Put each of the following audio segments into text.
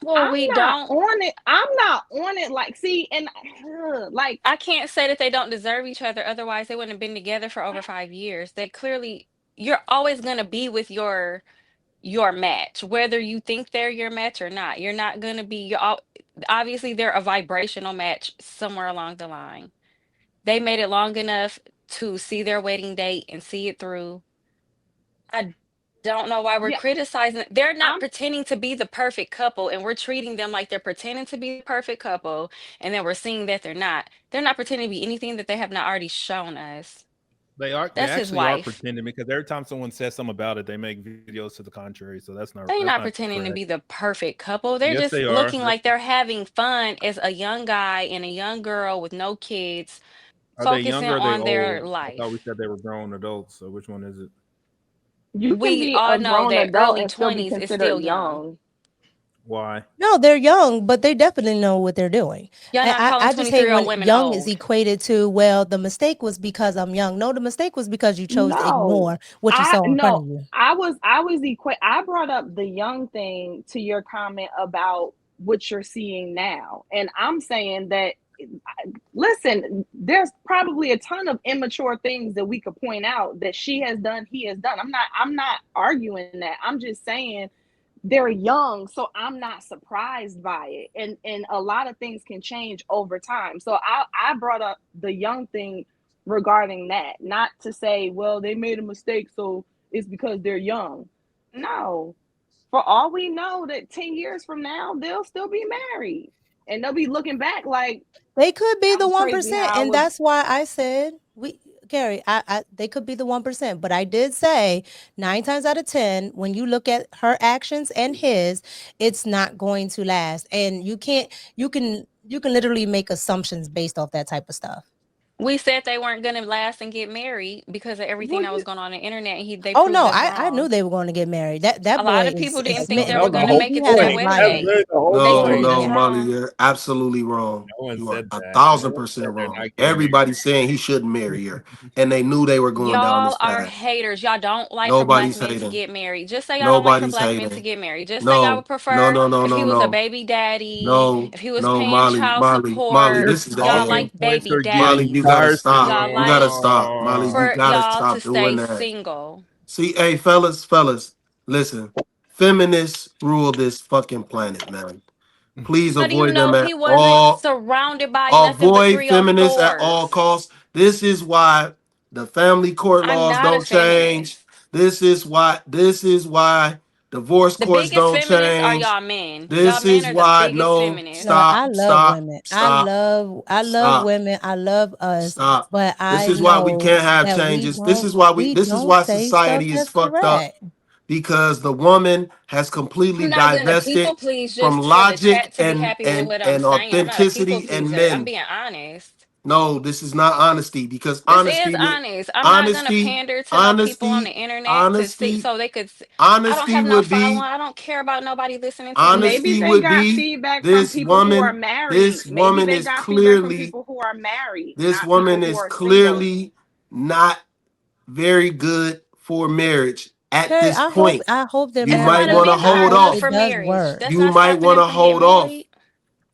Well, I'm we not don't. on it. I'm not on it. Like, see, and like, I can't say that they don't deserve each other. Otherwise, they wouldn't have been together for over 5 years. They clearly, you're always gonna be with your match, whether you think they're your match or not. You're not gonna be. Obviously they're a vibrational match somewhere along the line. They made it long enough to see their wedding date and see it through. I don't know why we're yeah, criticizing. They're not I'm pretending to be the perfect couple, and we're treating them like they're pretending to be the perfect couple, and then we're seeing that they're not. They're not pretending to be anything that they have not already shown us. They are. They That's his actually are wife. pretending because every time someone says something about it, they make videos to the contrary. So that's They're not not pretending to correct. be the perfect couple. They're Yes, they just are. looking like they're having fun as a young guy and a young girl with no kids, Are they focusing younger or are they on their old? I thought we life. said they were grown adults. So which one is it? you can We be all a know grown that adult early and still be 20s is considered still young. young. Why? No, they're young, but they definitely know what they're doing. Y'all And not calling I just hate 23-year-old when women young is old. equated to, well, the mistake was because I'm young. No, the mistake was because you chose to No, ignore what you I saw in front no, of you. I was I brought up the young thing to your comment about what you're seeing now, and I'm saying that, listen, there's probably a ton of immature things that we could point out that she has done, he has done. I'm not arguing that. I'm just saying they're young, so I'm not surprised by it, and a lot of things can change over time. So I brought up the young thing regarding that, not to say, well, they made a mistake, so it's because they're young. No, for all we know, that 10 years from now they'll still be married, and they'll be looking back like, They could be that the was crazy 1%, how I and was. that's why I said Carrie, they could be the 1%, but I did say 9 times out of 10, when you look at her actions and his, it's not going to last, and you can literally make assumptions based off that type of stuff. We said they weren't gonna last and get married because of everything Well, that was you going on the internet. They Oh proved no, us I knew wrong. they were going to get married. That A lot boy of people is didn't think they smitten That were was the with gonna me. whole make He it to has their a point. wedding That's life. date. literally the whole They Oh No, stood point. their no, yeah. Molly, ground. you're absolutely wrong. No one You are said a that. No thousand one percent said they're wrong. not getting married. Everybody's saying he shouldn't marry her, and they knew they were going down this Y'all are path. haters. Y'all don't like for black Nobody's men to hating. get married. Just say y'all don't like for Nobody's black men to hating. get married. Just say y'all No, would no, prefer no, no, if he no, was a no, baby daddy, no, if he was no, paying Molly, child Molly, Molly. support. Your This is the Y'all talking thing, like points baby are Molly. getting You daddies. gotta thirsty. stop. Y'all You gotta like stop, Molly. You for gotta y'all to stop stay doing that. single. See, hey, fellas, listen. Feminists rule this fucking planet, man. Please How do you avoid them know at he wasn't all. surrounded by nothing but Avoid feminists at all 304s? costs. This is why the family court I'm laws not a don't change. feminist. This is why divorce The courts biggest don't feminists are change. y'all men. Y'all This men is are the why biggest no, No, feminists. I stop, love stop, women. stop, I love stop, women. I love us, stop. but This I is why we know can't have that changes. This is we don't why say stuff society is that's fucked up correct. because the woman has completely I'm not gonna divested people please from just for the logic chat to be happy with what I'm and saying. I'm not a people authenticity and pleaser. I'm men. being honest. No, this is not honesty because This is honest. I'm not gonna honesty, pander to no people on the honesty, internet to see honesty, so they could. I don't honesty have no would following. be I don't care about nobody listening to me. Maybe honesty they would got be feedback from this people who are woman, married. this Maybe woman they is got feedback from clearly, people who are married, this not people woman who is are single. clearly not very good for marriage at Carrie, this point. I hope they're You It's a might lot married, of want and to men who I are hold hope good off. it for does marriage. work. That's You not might stopping want them to from getting hold off. married.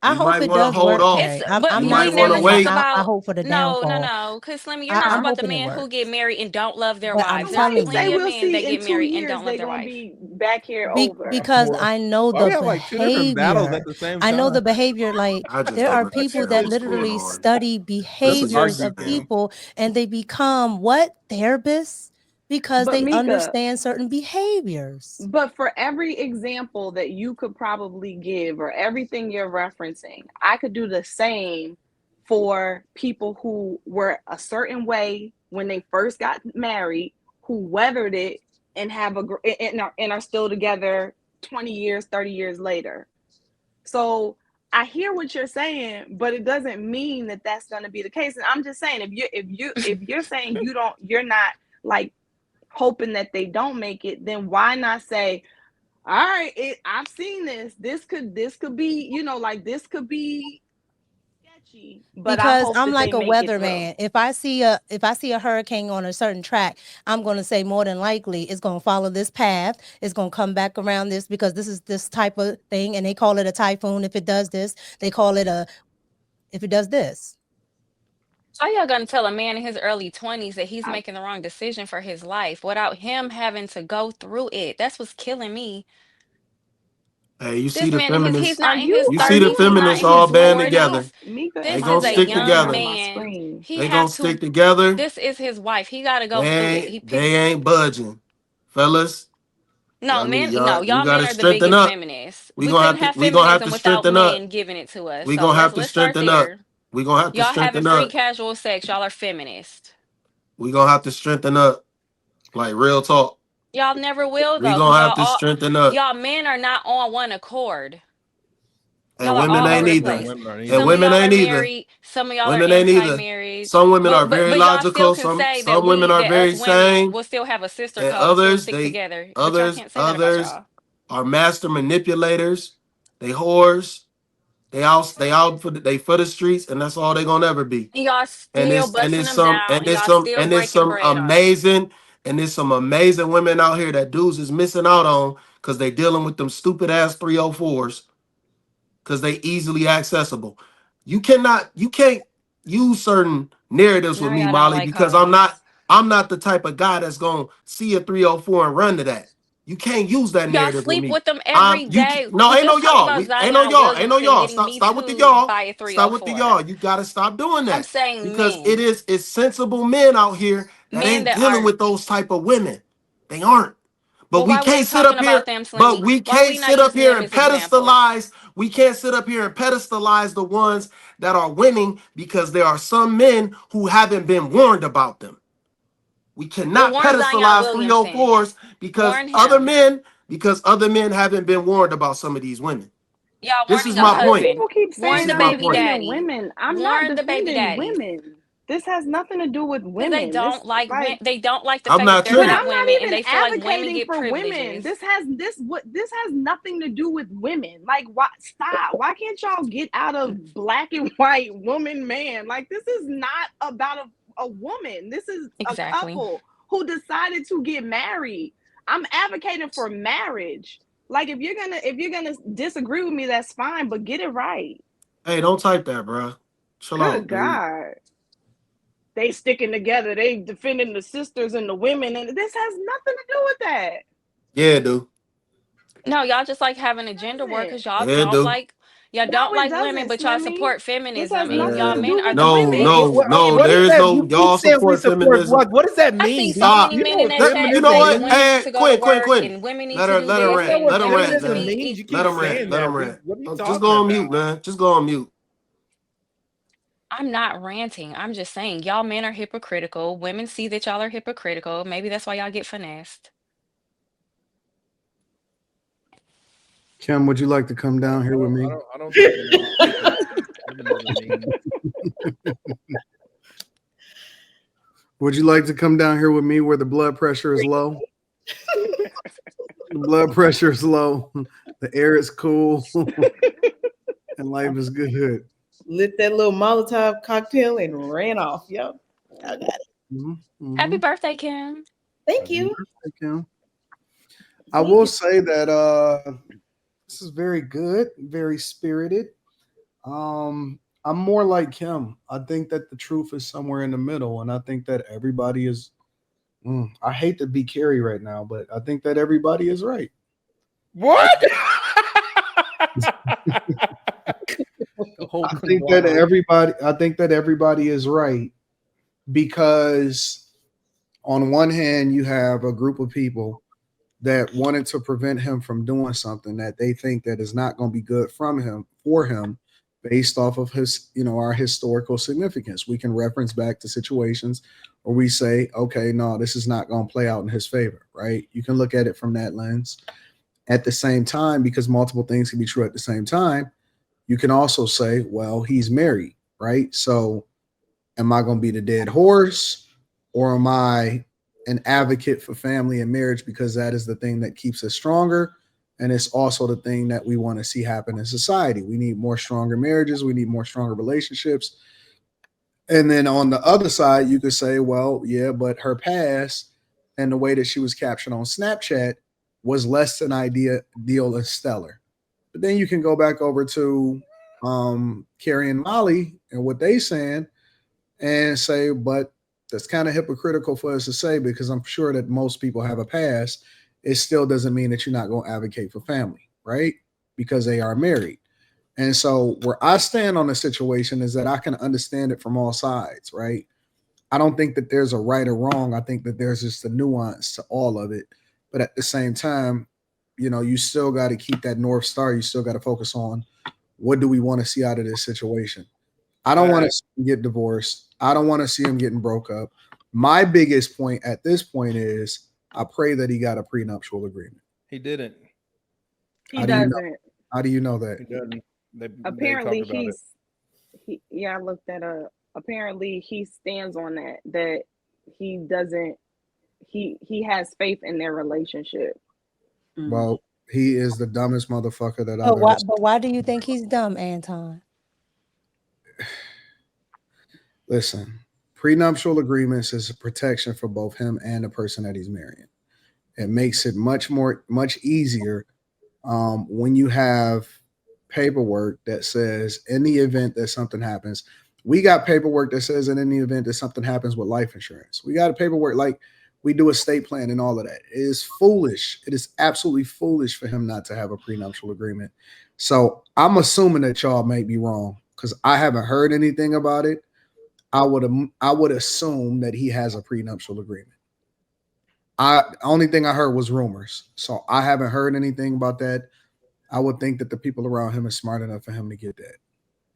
I You hope might it want to does hold work, off. Carrie. It's but You I'm we not might want to never saying, talk wait. I about hope for the no, downfall. because Slimmy, you're not I'm talking Huh? about the hoping it men who get works, married and don't love their but I'm wives. There's Why you telling say plenty you, of we'll men that see in get two married and years don't love they're their gonna wife. be back here over? because Why I know why the we have like two different battles at behavior. the same I know the time? behavior. Like, I just there don't are people that understand what's going literally on. study This Let's is behaviors argue of insane. then. people, and they become what? Therapists, because But they Mika, understand certain behaviors. but for every example that you could probably give or everything you're referencing, I could do the same for people who were a certain way when they first got married, who weathered it and are still together 20 years, 30 years later. So I hear what you're saying, but it doesn't mean that that's going to be the case. And I'm just saying, if you're saying you're not like hoping that they don't make it, then why not say, all right, I've seen this. This could be, like this could be But I Because hope I'm that they like a make it through. weatherman. If I see a hurricane on a certain track, I'm going to say more than likely it's going to follow this path. It's going to come back around this because this is this type of thing, and they call it a typhoon if it does this. They call it a if it does this. How y'all gonna tell a man in his early 20s that he's I, making the wrong decision for his life without him having to go through it? That's what's killing me. Hey, you see This the man, he's feminists? are not in you his You are see the 30s, you he's not feminists in all his band okay? together. 40s. Mika They This my gonna is a stick signal young went together. on my man. screen. He They gonna have stick to together. this is his wife. He got to go through it. He They picked ain't budging, fellas. No, men, no, You y'all men gotta are the strengthen biggest up. feminists. We We gonna couldn't have to. have We gonna have feminism to without strengthen up. men giving it to us. We So gonna have to let's start strengthen up. there. We gonna have to Y'all having strengthen free up. casual sex. Y'all are feminists. We gonna have to strengthen up. Like real talk. Y'all never will We though, gonna because have to strengthen up. y'all men are not on one accord. And Y'all are women all over ain't the Right, either. and place. women aren't And Some either. of women y'all are ain't either. married, some of y'all are Women ain't either. anti-marriage. Some women are But very but y'all still logical. can Some say some women are that us very women sane. will still have a sister And code and still others, stick together. But y'all others, can't say that about others y'all. are master manipulators. They whores. They for the streets, and that's all they gonna ever be. And y'all And still busting them down and y'all still there's breaking some bread on them. amazing and there's some amazing women out here that dudes is missing out on because they dealing with them stupid ass 304s because they easily accessible. You can't use certain narratives with Now me, y'all don't Molly, like because hoes. I'm not the type of guy that's gonna see a 304 and run to that. You can't use that Y'all narrative with sleep me. with them every day. No, We ain't no just talked y'all. about We ain't no Zion y'all. Ain't no Williamson y'all. getting me Stop with the too y'all. by a Stop with the 304. y'all. You gotta stop doing I'm that saying because men. it's sensible men out here that Men ain't that dealing are with those type of women. They aren't. But well, we why we can't ain't sit talking up about here. them, But Slimmy? we Why can't we not sit up using here them and as examples? pedestalize. We can't sit up here and pedestalize the ones that are winning because there are some men who haven't been warned about them. We Well, cannot warn Zion pedestalize Williamson. 304s Warn him. because other men haven't been warned about some of these women. Y'all This is warning a my Why do point. husband. people keep This Warn saying is the that my I'm baby point. defending daddies. women? I'm not Warn the baby defending daddies. women. This has nothing to do with Because they women. don't like Like they don't like the I'm fact that not they're but tripping. not I'm women not and even they feel like women advocating get for women. privileges. This has nothing to do with women. Like why stop? Why can't y'all get out of black and white woman man? Like this is not about a woman. This is a Exactly. couple who decided to get married. I'm advocating for marriage. Like if you're gonna disagree with me, that's fine, but get it right. Hey, don't type that, bro. Chill Good out, dude. God. They sticking together, they defending the sisters and the women, and this has nothing to do with that. Yeah, dude. No, y'all just like having a gender war Doesn't. because y'all Yeah, don't dude. like y'all No, don't it like women, doesn't, but y'all Slimmy. support This has feminism, and nothing y'all to Man, do men are with the women. biggest no. What There is is that? feminists. no. You keep Y'all saying we support support feminism. what? What does that I see mean? so Stop. many You know men in what that chat You know feminism what? saying women means? need Hey, to go to work Quinn. and women need to do Let her this That's not rant. what Let and him women rant, need to feminism man. be means. You Let keep him rant. saying Let him that. rant. What are you Just talking go on mute, about? man. Just go on mute. I'm not ranting. I'm just saying y'all men are hypocritical. Women see that y'all are hypocritical. Maybe that's why y'all get finessed. Kim, would you like to come down here with me? I don't think you know what feminism means. Would you like to come down here with me where the blood pressure is low? The blood pressure is low, the air is cool, and life is good. Lit that little Molotov cocktail and ran off. Yep. I got it. Happy birthday, Kim. Thank Happy you. birthday, Kim. I Thank will you. say that this is very good, very spirited. I'm more like Kim. I think that the truth is somewhere in the middle, and I think that everybody is. I hate to be Carrie right now, but I think that everybody is right. What? The whole conglomerate. I think that everybody is right because on one hand you have a group of people that wanted to prevent him from doing something that they think that is not going to be good from him for him based off of his, our historical significance. We can reference back to situations where we say, okay, no, this is not going to play out in his favor, right? You can look at it from that lens. At the same time, because multiple things can be true at the same time, you can also say, well, he's married, right? So am I going to be the dead horse, or am I an advocate for family and marriage because that is the thing that keeps us stronger? And it's also the thing that we want to see happen in society. We need more stronger marriages. We need more stronger relationships. And then on the other side, you could say, well, yeah, but her past and the way that she was captured on Snapchat was less than ideal and stellar. But then you can go back over to Carrie and Molly and what they saying and say, but that's kind of hypocritical for us to say because I'm sure that most people have a past. It still doesn't mean that you're not going to advocate for family, right? Because they are married. And so where I stand on the situation is that I can understand it from all sides, right? I don't think that there's a right or wrong. I think that there's just a nuance to all of it. But at the same time, you still got to keep that North Star. You still got to focus on what do we want to see out of this situation. I don't want to see him get divorced. I don't want to see him getting broke up. My biggest point at this point is I pray that he got a prenuptial agreement. He didn't. He How do you know? doesn't. How do you know that? He doesn't. They Apparently, talked about it. yeah, I looked that up. Apparently, he stands on that he doesn't. He has faith in their relationship. Well, he is the dumbest motherfucker that I've But ever why? seen. But why do you think he's dumb, Anton? Listen, prenuptial agreements is a protection for both him and the person that he's marrying. It makes it much easier when you have paperwork that says in the event that something happens. We got paperwork that says in the event that something happens with life insurance. We got a paperwork like we do estate plan and all of that. It is foolish. It is absolutely foolish for him not to have a prenuptial agreement. So I'm assuming that y'all may be wrong because I haven't heard anything about it. I would assume that he has a prenuptial agreement. Only thing I heard was rumors, so I haven't heard anything about that. I would think that the people around him are smart enough for him to get that.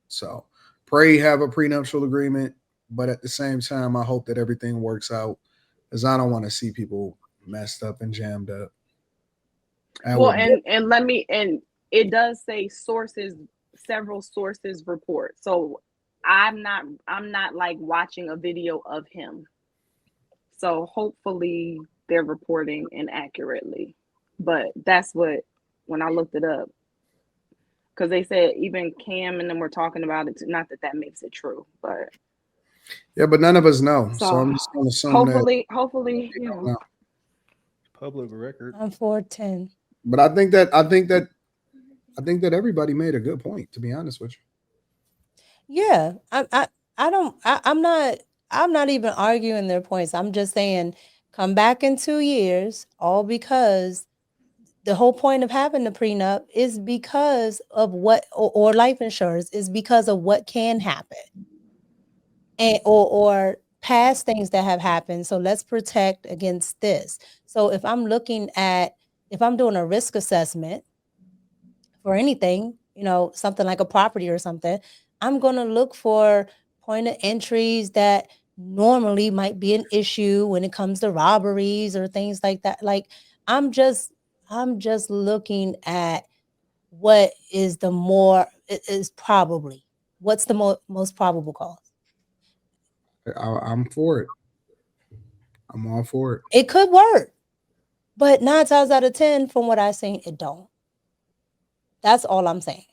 So pray have a prenuptial agreement, but at the same time, I hope that everything works out, as I don't want to see people messed up and jammed up. Well, and let me and it does say sources, several sources report. So I'm not like watching a video of him. So hopefully they're reporting inaccurately. But that's what when I looked it up, because they said even Cam and them were talking about it. Not that that makes it true, but Yeah, but none of us know, so so I'm just going to assume that hopefully, they don't know. Public record. I'm 410. But I think that everybody made a good point. To be honest with you. Yeah, I don't. I'm not even arguing their points. I'm just saying, come back in 2 years, all because the whole point of having the prenup is because of what, or life insurance is because of what can happen, and or past things that have happened. So let's protect against this. So if I'm doing a risk assessment for anything, something like a property or something, I'm going to look for point of entries that normally might be an issue when it comes to robberies or things like that. Like I'm just I'm just looking at what is the more is probably what's the most probable cause. I'm for it. I'm all for it. It could work, but 9 times out of 10, from what I've seen, it don't. That's all I'm saying.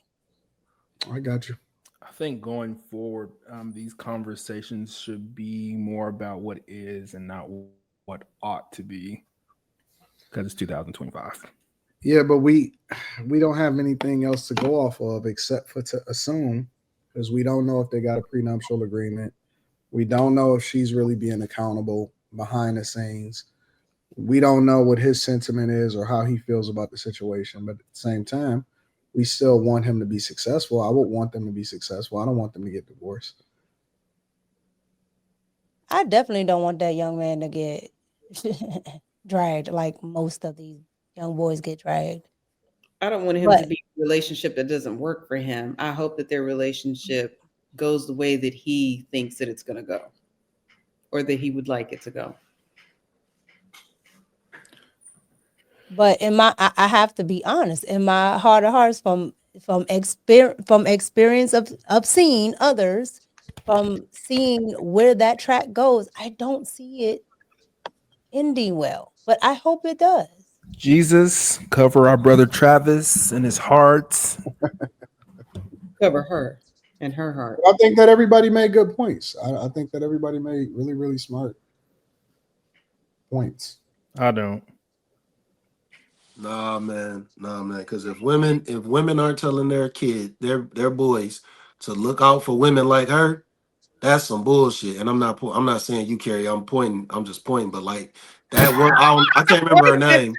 I got you. I think going forward, these conversations should be more about what is and not what ought to be, because it's 2025. Yeah, but we don't have anything else to go off of except for to assume because we don't know if they got a prenuptial agreement. We don't know if she's really being accountable behind the scenes. We don't know what his sentiment is or how he feels about the situation. But at the same time, we still want him to be successful. I would want them to be successful. I don't want them to get divorced. I definitely don't want that young man to get dragged like most of these young boys get dragged. I don't want him to But be in a relationship that doesn't work for him. I hope that their relationship goes the way that he thinks that it's going to go or that he would like it to go. but in my I have to be honest, in my heart of hearts, from experience of seeing others, from seeing where that track goes, I don't see it ending well. But I hope it does. Jesus, cover our brother Travis and his heart. Cover her and her heart. I think that everybody made good points. I think that everybody made really, really smart points. I don't. Nah, man. Because if women aren't telling their boys to look out for women like her, that's some bullshit. And I'm not saying you, Carrie. I'm pointing. I'm just pointing. But like that one, I can't remember her name.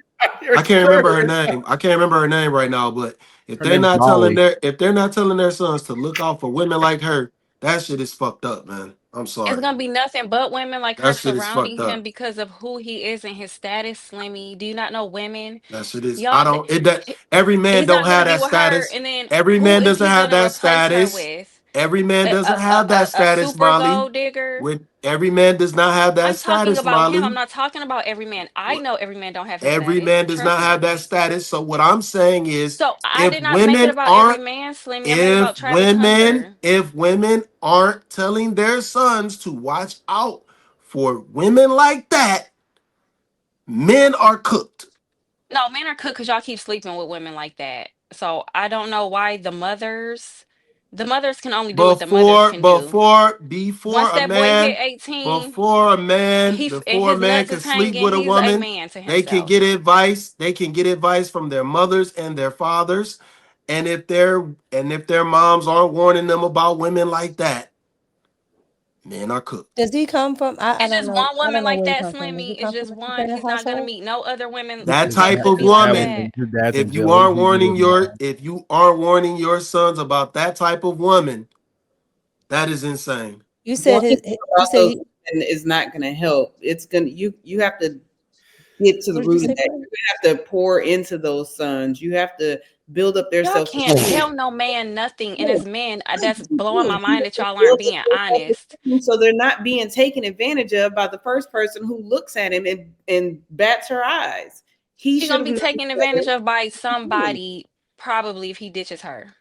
I can't remember her name. I can't remember her name right now. But Her name's if they're not telling their sons to look out for women like her, that shit is fucked up, man. I'm It's sorry. gonna be nothing but women like her That shit is surrounding fucked him up. because of who he is and his status, Slimmy. Do you not know women? That shit is. I Y'all, don't. It that he- every man he's don't not gonna have be that with her, status. and then Every who man is doesn't he have gonna that replace her status. with? Every man A doesn't a a, have that a, a status, super Molly. gold digger? When every man does not have that I'm talking status, about him. I'm Molly. not talking about every man. I know every man don't have his Every status. man does Trust not have me. that status. So what I'm saying is, So I if did not make it women about every aren't, man, Slimmy. I made it about if Travis women, Hunter. if women aren't telling their sons to watch out for women like that, men are cooked. No, men are cooked because y'all keep sleeping with women like that. So I don't know why the mothers can only do what the mothers before can do. before before Once a that boy hit man 18, before a man and before a his man nuts can is sleep hanging, with a he's a woman, man to they can get himself. advice. They can get advice from their mothers and their fathers. And if their moms aren't warning them about women like that, men are cooked. Does he come from? I It's don't just know. one I woman don't know like where he that, comes from. Does he Slimmy. It's come from just a one. two-parent He's not gonna household? meet no other women That Your that type dad, could of be like dad woman, was, that. your dad's in if you jail. He aren't beat you warning up, man. your sons about that type of woman, that is insane. You said Warning You about said those he. women is not going to help. It's gonna you have to get to the What did you root of say, that. Corey? You have to pour into those sons. You have to build up their Y'all self can't esteem. tell no man nothing, and as men, that's blowing my You mind that have to y'all aren't build up being their honest. self-esteem so they're not being taken advantage of by the first person who looks at him and bats her eyes. He He should gonna have be known taken better. advantage of by somebody, probably if he ditches her.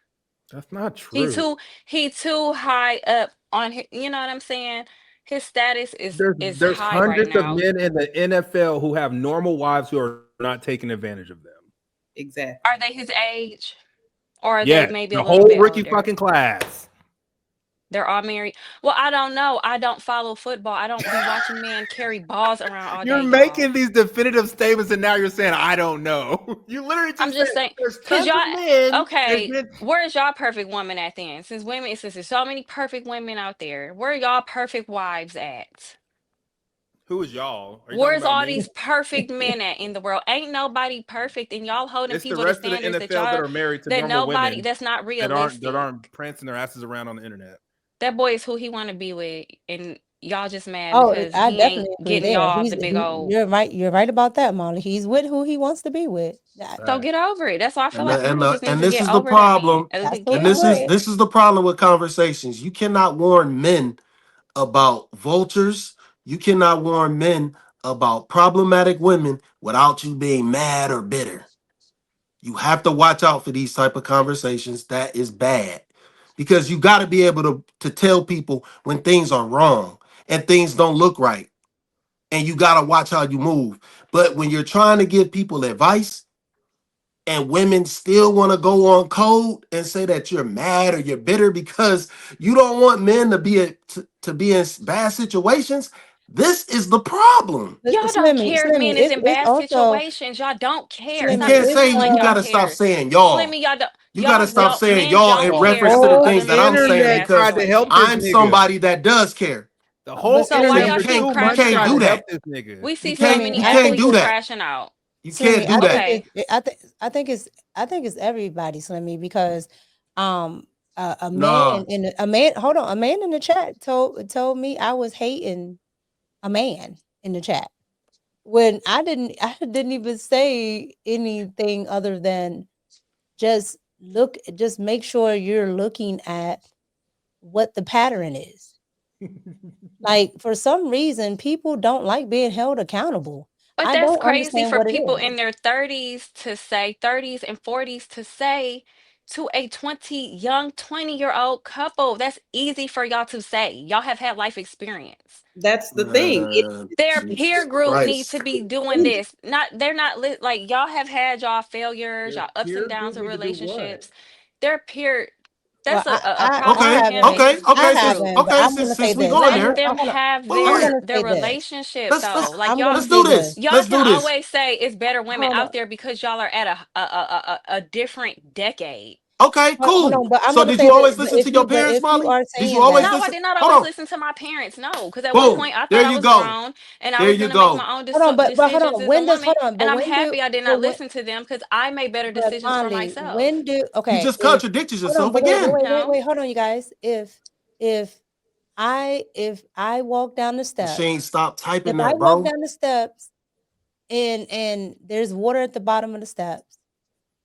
That's not He true. too he too high up on his, you know what I'm saying? His status is There's high right hundreds of now. men in the NFL who have normal wives who are not taking advantage of them. Exactly. Are they his age? Or are they Yes, maybe the a little whole bit rookie older? fucking class. They're all married. Well, I don't know. I don't follow football. I don't be watching men carry balls around all You're day, y'all. making these definitive statements, and now you're saying I don't know. You literally I'm just said just saying, there's cause tons y'all of men. There's okay, men. where's y'all perfect woman at then? Since there's so many perfect women out there, where are y'all perfect wives at? Who is y'all? Are you talking Where's about all me? these perfect men at in the world? Ain't nobody perfect, and y'all holding It's the people to rest of the standards that NFL that y'all are married to that normal nobody women that's not that realistic. aren't prancing their asses around on the internet. That boy is who he want to be with, and y'all just mad Oh, because I he ain't definitely agree getting there. y'all the big old. You're right. You're right about that, Molly. He's with who he wants to be with. So Fact. get over it. That's why I feel And like the, and women the, just need and to this get is the over that man. problem. Get And Absolutely this over is right. it. this is the problem with conversations. You cannot warn men about vultures. You cannot warn men about problematic women without you being mad or bitter. You have to watch out for these type of conversations. That is bad. Because you got to be able to tell people when things are wrong and things don't look right. And you got to watch how you move. But when you're trying to give people advice and women still want to go on code and say that you're mad or you're bitter because you don't want men to be in bad situations, this is the problem. Y'all don't Slimmy, care if Slimmy. men is in It's bad also situations. Y'all don't care. You Stop Slimmy. can't It's say pretending like you y'all got to stop care. saying y'all. Slimmy, You got to stop saying men y'all don't in The care reference if to a the whole things woman that is I'm in a saying internet bad tried because to help situation. this I'm nigga. somebody that does care. The but whole So why internet Slimmy, y'all for keep two You months crashing can't tried do to out? help that. this nigga. We You see so can't Slimmy, many you I can't think do athletes that. crashing out. You can't Slimmy, do that. Okay. I think it's everybody, Slimmy, because um a man Nah. in a man hold on, a man in the chat told me I was hating a man in the chat when I didn't even say anything other than just make sure you're looking at what the pattern is. Like for some reason people don't like being held accountable. But I that's don't crazy understand for what it people is. in their 30s to say, 30s and 40s to say, to a 20-year-old couple. That's easy for y'all to say. Y'all have had life experience. That's the thing. Their peer Jesus group needs Christ. to be doing this. Not they're not like y'all have had y'all failures, Your y'all ups and peer downs group of need to do what? relationships. Their peer Well, that's a I problem Okay, for him and haven't. okay, his I okay. peer Since group. haven't, but I'm gonna say since we this. going I'm Let there, gonna them hold on. have wait, wait, I'm wait. their gonna their say this. relationship though. Like I'm gonna y'all Let's do say this. this. y'all Let's do can this. always say it's better women Hold on. out there because y'all are at a different decade. Okay, Hold cool. on, but I'm So gonna did say you that always listen to your but parents, if you Molly? are Did you saying always that, No, I listen? did not Hold always on. listen to my parents. No, because at one Boom. point I There thought I you was go. grown and I There was you going to make my go. own hold on, but hold decisions on. as a When does woman. hold on, And but I'm when do happy I did but not when listen to them because I made better but decisions for Molly, when myself. do You okay, just if contradicted hold on, yourself but again. No, hold on, you guys. If if I walk down the Shane, steps, stop typing if I that, walk bro. down the steps and there's water at the bottom of the steps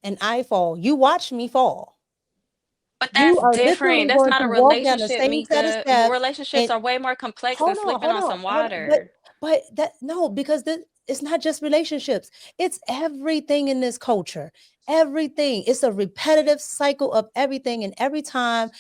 and I fall, you watch me fall. but You that's are literally different. That's going not to a walk down the relationship, same set of Mika. steps Relationships and are way more complex than slipping on some hold on. water. But that no, because it's not just relationships. It's everything in this culture. Everything. It's a repetitive cycle of everything. And every time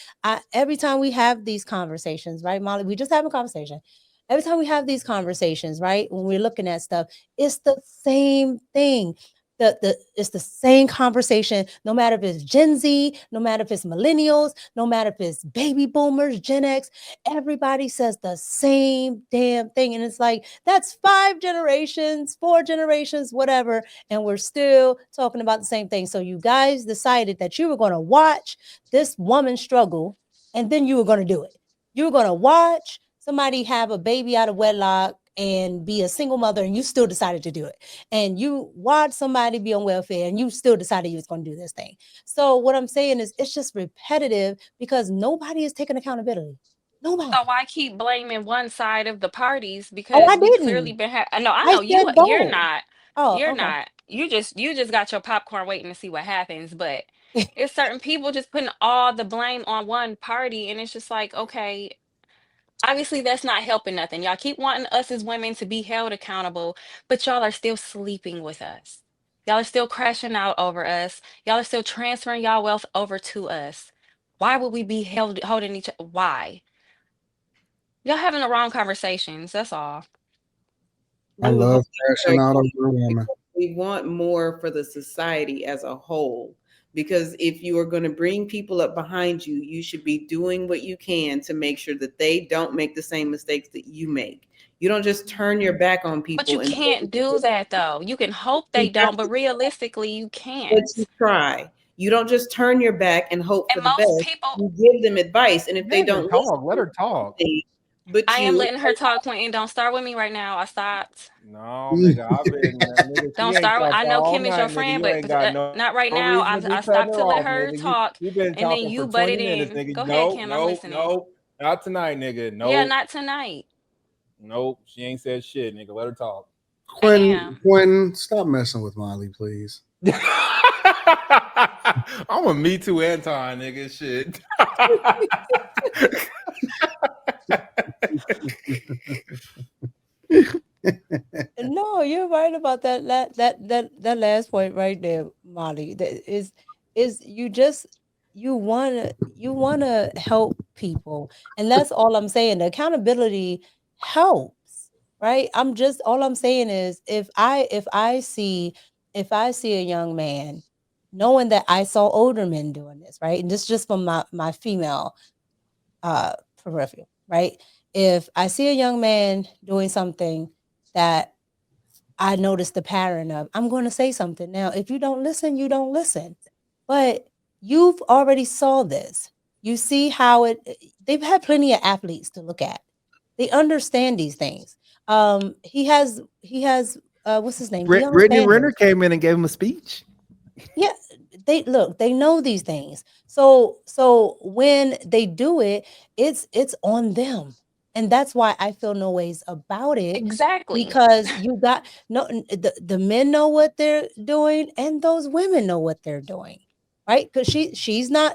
we have these conversations, right, Molly? We just have a conversation. Every time we have these conversations, right, when we're looking at stuff, it's the same thing. It's the same conversation, no matter if it's Gen Z, no matter if it's millennials, no matter if it's baby boomers, Gen X, everybody says the same damn thing. And it's like, that's 5 generations, 4 generations, whatever. And we're still talking about the same thing. So you guys decided that you were going to watch this woman struggle and then you were going to do it. You were going to watch somebody have a baby out of wedlock and be a single mother and you still decided to do it. And you watch somebody be on welfare and you still decided you was going to do this thing. So what I'm saying is it's just repetitive because nobody is taking accountability. So Nobody. why keep blaming one side of the parties? Oh, I Because we clearly didn't. been no, I I know said you're both. not. Oh, You're okay. not. You just got your popcorn waiting to see what happens. But it's certain people just putting all the blame on one party, and it's just like, okay, obviously that's not helping nothing. Y'all keep wanting us as women to be held accountable, but y'all are still sleeping with us. Y'all are still crashing out over us. Y'all are still transferring y'all wealth over to us. Why would we be held holding each other? Why? Y'all having the wrong conversations. That's all. I We would love hope crashing so, out over a woman. because we want more for the society as a whole. Because if you are going to bring people up behind you, you should be doing what you can to make sure that they don't make the same mistakes that you make. You don't just turn your back on But you people and can't do that though. You can hope they you have don't, but to, realistically, you but can't. you try. You don't just turn your back and hope And for the most best. people, You give them advice, and if they Let her don't listen, talk. Let her talk. but I am you letting her talk, Quentin. Don't start with me right now. I stopped. No, nigga, I've been nigga. Don't She ain't start with. talked I know all Kim is your night, nigga. friend, You but ain't got not no right now. reason I to be I cutting stopped her to let off, her nigga. You talk, you've been and then talking you for butted 20 minutes, in. nigga. Go ahead, Nope, Kim. I'm nope, listening. nope. Not tonight, nigga. Yeah, Nope, not tonight. nope. She ain't said shit, nigga. Let her talk. I Quinn, am. Quinn, stop messing with Molly, please. I'm a Me Too Anton, nigga. Shit. No, you're right about that last point right there, Molly. That is you wanna help people, and that's all I'm saying. The accountability helps, right? All I'm saying is if I see a young man, knowing that I saw older men doing this, right, and this is just from my female peripheral, right? If I see a young man doing something that I notice the pattern of, I'm going to say something. Now, if you don't listen, you don't listen. But you've already saw this. You see how they've had plenty of athletes to look at. They understand these things. He has what's his name? Deion Brittany Renner Sanders. came in and gave him a speech. Yeah, they know these things. So when they do it, it's on them. And that's why I feel no ways about it, Exactly. because you got no the men know what they're doing and those women know what they're doing. Right? Because she's not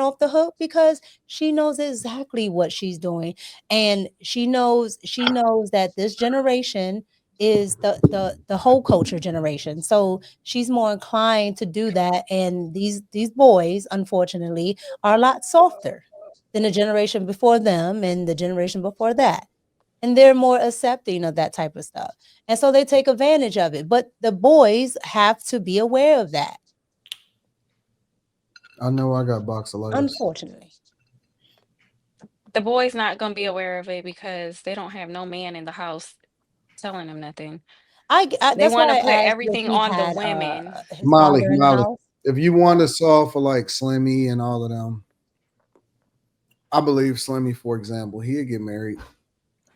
off the hook because she knows exactly what she's doing. And she knows that this generation is the whole culture generation. So she's more inclined to do that. And these boys, unfortunately, are a lot softer than the generation before them and the generation before that. And they're more accepting of that type of stuff. And so they take advantage of it. But the boys have to be aware of that, I know I got boxolitis. unfortunately. The boy's not gonna be aware of it because they don't have no man in the house telling them nothing. They That's want to why put I asked if everything he on the had women. his Molly, father in the Molly, house. if you want to solve for like Slimmy and all of them, I believe Slimmy, for example, he'll get married.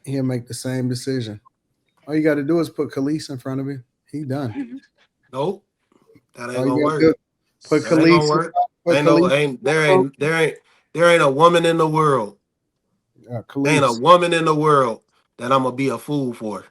He'll make the same decision. All you got to do is put Khalees in front of him. He done. Nope, that ain't All gonna you got to work. do, put That ain't gonna Khalees, work. put Khalees, There ain't a woman in the world. Ain't a Khalees, woman in the world that I'm gonna be a fool for.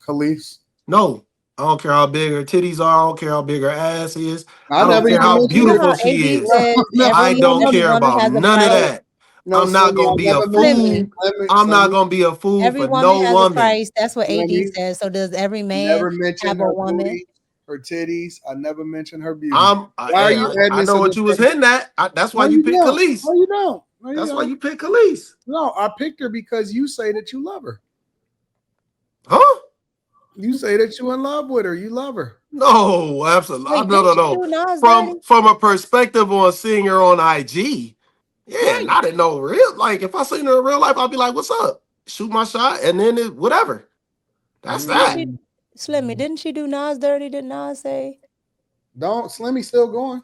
Khalees. No, I don't care how big her titties are. I don't care how big her ass is. I I don't never care even how You mentioned know her. beautiful how she AD is. says No, I don't every care woman about has a none of price. no, that. no, I'm not Slimmy, gonna I be a never mentioned fool. Slimmy, I'm not Slimmy, gonna be a fool every for woman no has a woman. price. That's what AD Slimmy. says. So does every I man never mentioned have a her woman? booty, her titties. I never mentioned her beauty. Why are Hey, you adding I this know to what the you was thing? hitting at. That's why No, you you picked don't. Khalees. No, you don't. No, you That's why don't. you picked Khalees. No, I picked her because you say that you love her. Huh? You say that you're in love with her. You love her. No, absolutely. Wait, No, didn't no, she no. do Nas dirty? From a perspective on seeing her on IG, yeah, Right. not in no real. Like if I seen her in real life, I'd be like, "What's up?" Shoot my shot, and then whatever. That's Didn't that. she, Mm. Slimmy? Didn't she do Nas dirty? Did Nas say? Don't Slimmy still going?